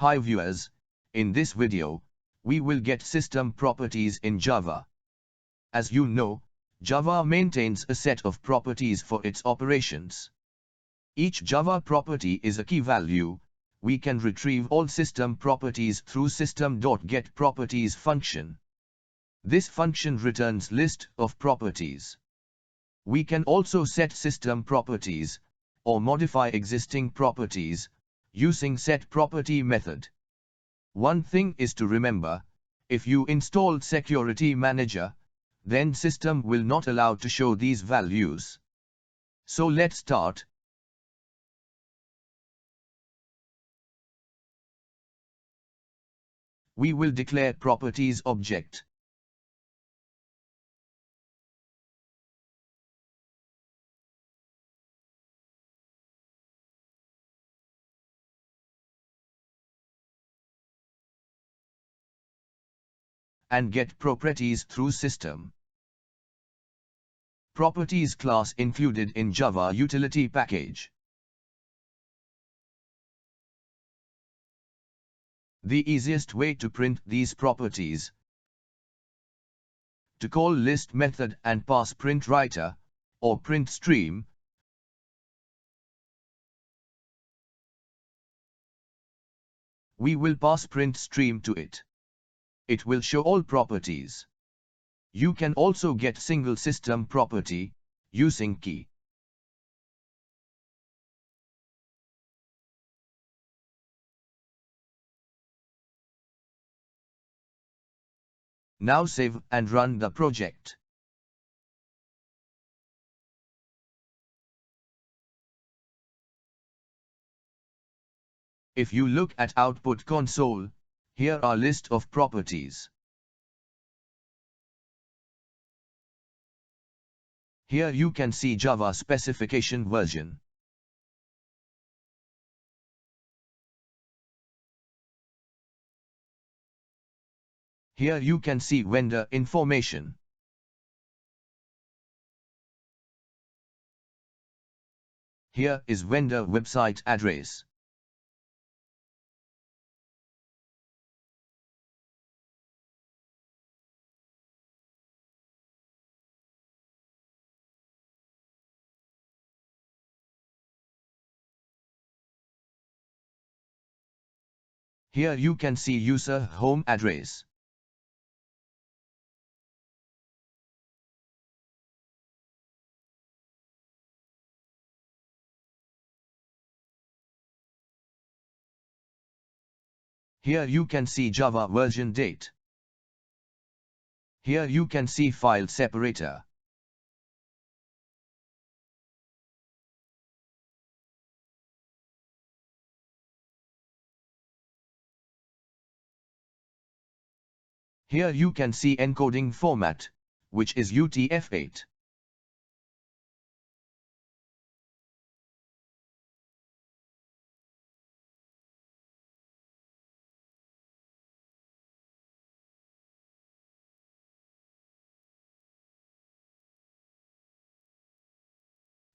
Hi viewers, in this video, we will get system properties in Java. As you know, Java maintains a set of properties for its operations. Each Java property is a key value. We can retrieve all system properties through system.getProperties function. This function returns list of properties. We can also set system properties, or modify existing properties, using setProperty method. One thing is to remember, if you install Security Manager, then system will not allow to show these values. So let's start. We will declare properties object. And get properties through system. Properties class included in Java utility package. The easiest way to print these properties, to call list method and pass print writer, or print stream. We will pass print stream to it. It will show all properties. You can also get single system property, using key. Now save and run the project. If you look at output console, here are list of properties. Here you can see Java specification version. Here you can see vendor information. Here is vendor website address. Here you can see user home address. Here you can see Java version date. Here you can see file separator. Here you can see encoding format, which is UTF-8.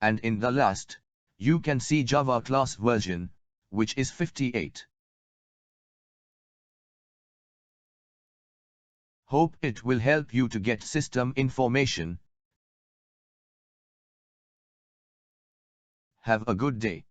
And in the last, you can see Java class version, which is 58. Hope it will help you to get system information. Have a good day.